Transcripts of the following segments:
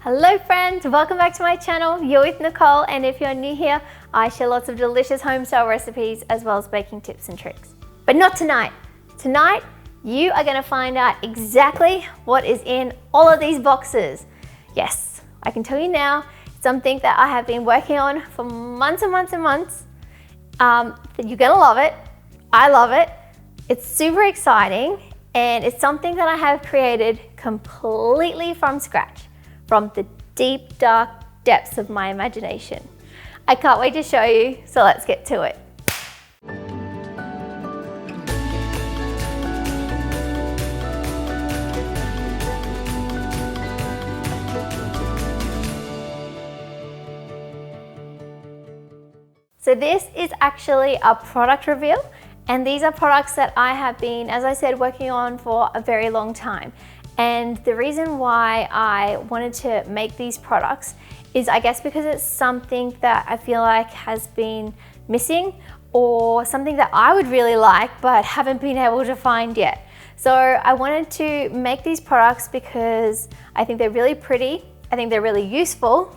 Hello friends, welcome back to my channel. You're with Nicole, and if you're new here, I share lots of delicious home style recipes as well as baking tips and tricks. But not tonight. Tonight, you are gonna find out exactly what is in all of these boxes. Yes, I can tell you now, it's something that I have been working on for months and months and months. You're gonna love it. I love it. It's super exciting, and it's something that I have created completely from scratch, from the deep, dark depths of my imagination. I can't wait to show you, so let's get to it. So this is actually a product reveal, and these are products that I have been, as I said, working on for a very long time. And the reason why I wanted to make these products is, I guess, because it's something that I feel like has been missing, or something that I would really like but haven't been able to find yet. So I wanted to make these products because I think they're really pretty, I think they're really useful,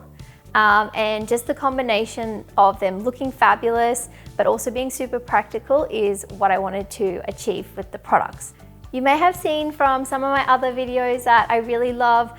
and just the combination of them looking fabulous but also being super practical is what I wanted to achieve with the products. You may have seen from some of my other videos that I really love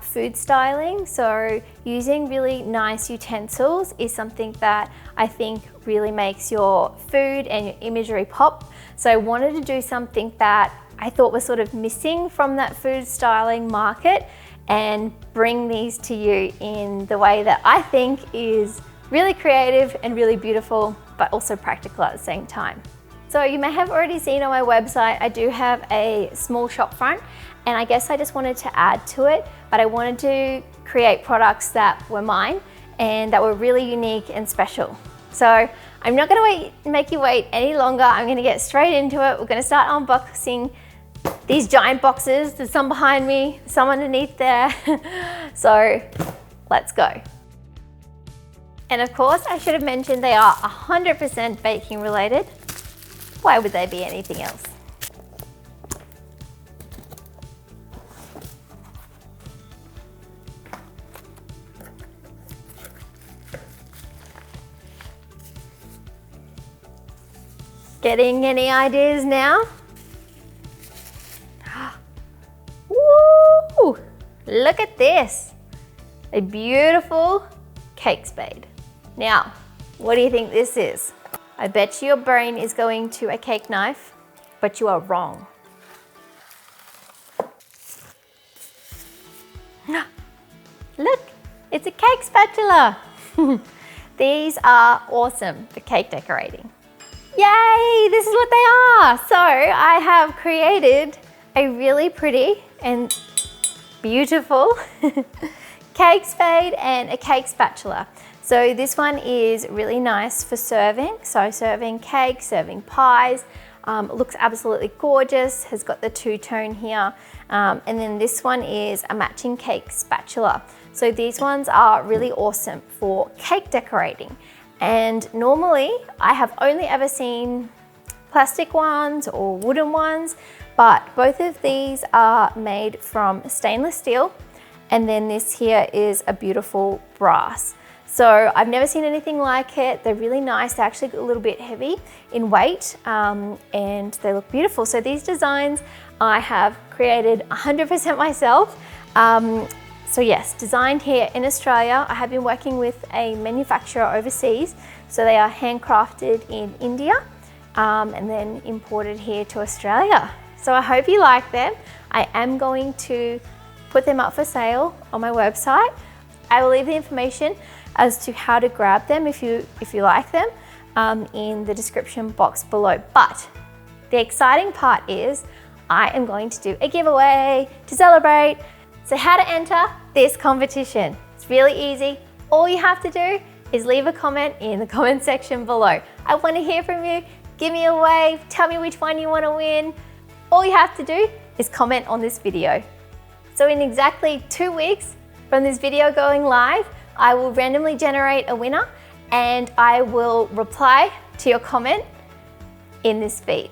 food styling. So using really nice utensils is something that I think really makes your food and your imagery pop. So I wanted to do something that I thought was sort of missing from that food styling market and bring these to you in the way that I think is really creative and really beautiful, but also practical at the same time. So you may have already seen on my website, I do have a small shop front, and I guess I just wanted to add to it, but I wanted to create products that were mine and that were really unique and special. So I'm not gonna make you wait any longer. I'm gonna get straight into it. We're gonna start unboxing these giant boxes. There's some behind me, some underneath there. So let's go. And of course, I should have mentioned they are 100% baking related. Why would they be anything else? Getting any ideas now? Woo! Look at this. A beautiful cake spade. Now, what do you think this is? I bet your brain is going to a cake knife, but you are wrong. Look, it's a cake spatula. These are awesome for cake decorating. Yay, this is what they are. So I have created a really pretty and beautiful cake spade and a cake spatula. So this one is really nice for serving. So serving cakes, serving pies, looks absolutely gorgeous, has got the two-tone here. And then this one is a matching cake spatula. So these ones are really awesome for cake decorating. And normally I have only ever seen plastic ones or wooden ones, but both of these are made from stainless steel. And then this here is a beautiful brass. So I've never seen anything like it. They're really nice. They're actually a little bit heavy in weight, and they look beautiful. So these designs I have created 100% myself. So yes, designed here in Australia. I have been working with a manufacturer overseas. So they are handcrafted in India, and then imported here to Australia. So I hope you like them. I am going to put them up for sale on my website. I will leave the information as to how to grab them if you like them in the description box below. But the exciting part is I am going to do a giveaway to celebrate. So how to enter this competition? It's really easy. All you have to do is leave a comment in the comment section below. I want to hear from you. Give me a wave. Tell me which one you want to win. All you have to do is comment on this video. So in exactly 2 weeks from this video going live, I will randomly generate a winner, and I will reply to your comment in this feed.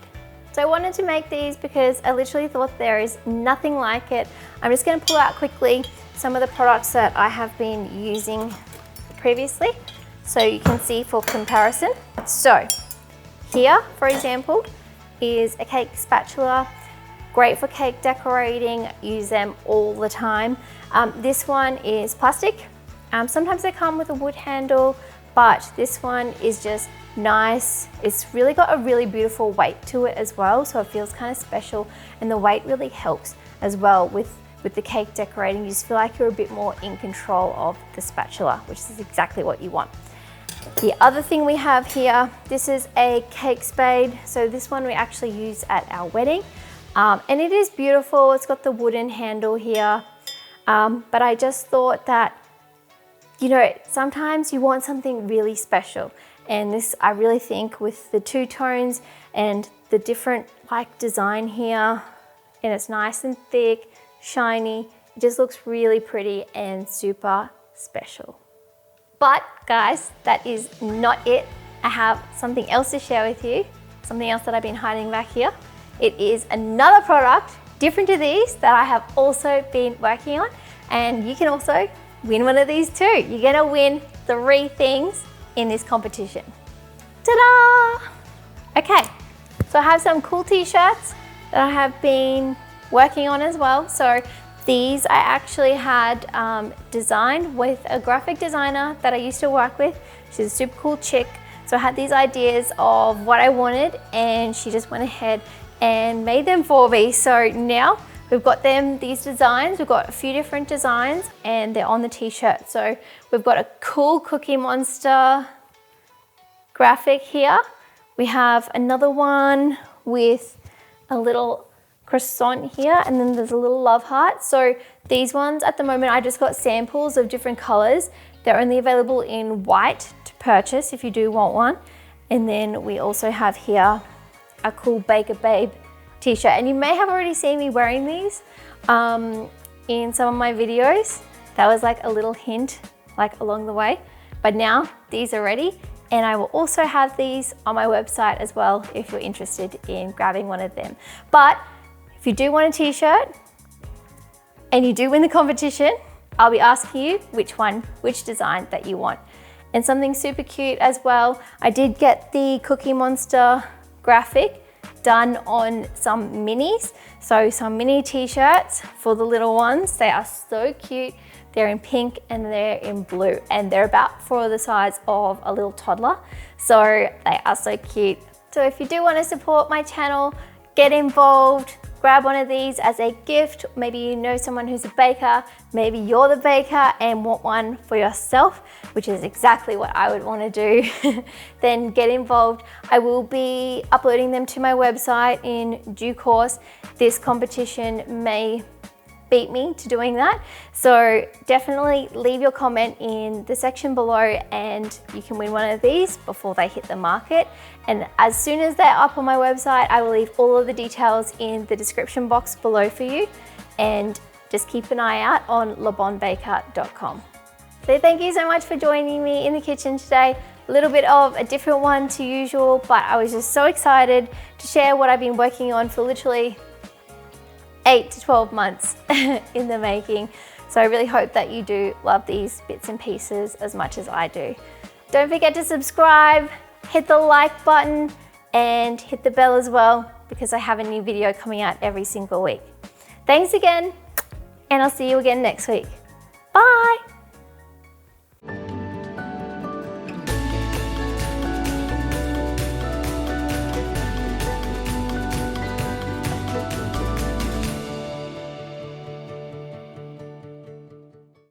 So I wanted to make these because I literally thought there is nothing like it. I'm just gonna pull out quickly some of the products that I have been using previously, so you can see for comparison. So here, for example, is a cake spatula, great for cake decorating, use them all the time. This one is plastic. Sometimes they come with a wood handle, but this one is just nice. It's really got a really beautiful weight to it as well, so it feels kind of special, and the weight really helps as well with the cake decorating. You just feel like you're a bit more in control of the spatula, which is exactly what you want. The other thing we have here, this is a cake spade. So this one we actually use at our wedding, and it is beautiful. It's got the wooden handle here, but I just thought that, you know, sometimes you want something really special, and this, I really think, with the two tones and the different like design here, and it's nice and thick, shiny, it just looks really pretty and super special. But guys, that is not it. I have something else to share with you, something else that I've been hiding back here. It is another product different to these that I have also been working on, and you can also win one of these too. You're gonna win 3 things in this competition. Ta-da! Okay, so I have some cool t-shirts that I have been working on as well. So these I actually had designed with a graphic designer that I used to work with. She's a super cool chick. So I had these ideas of what I wanted, and she just went ahead and made them for me. So now we've got these designs. We've got a few different designs, and they're on the t-shirt. So we've got a cool Cookie Monster graphic here. We have another one with a little croissant here, and then there's a little love heart. So these ones at the moment, I just got samples of different colors. They're only available in white to purchase if you do want one. And then we also have here a cool Baker Babe t-shirt, and you may have already seen me wearing these in some of my videos. That was like a little hint like along the way, but now these are ready, and I will also have these on my website as well if you're interested in grabbing one of them. But if you do want a t-shirt and you do win the competition, I'll be asking you which design that you want. And something super cute as well, I did get the Cookie Monster graphic done on some minis. So some mini t-shirts for the little ones. They are so cute. They're in pink and they're in blue, and they're about for the size of a little toddler. So they are so cute. So if you do want to support my channel, get involved, grab one of these as a gift. Maybe you know someone who's a baker, maybe you're the baker and want one for yourself, which is exactly what I would want to do. Then get involved. I will be uploading them to my website in due course. This competition may beat me to doing that, so definitely leave your comment in the section below and you can win one of these before they hit the market. And as soon as they're up on my website, I will leave all of the details in the description box below for you, and just keep an eye out on lebonbaker.com. So thank you so much for joining me in the kitchen today. A little bit of a different one to usual, but I was just so excited to share what I've been working on for literally 8 to 12 months in the making. So I really hope that you do love these bits and pieces as much as I do. Don't forget to subscribe, hit the like button, and hit the bell as well, because I have a new video coming out every single week. Thanks again, and I'll see you again next week. Bye.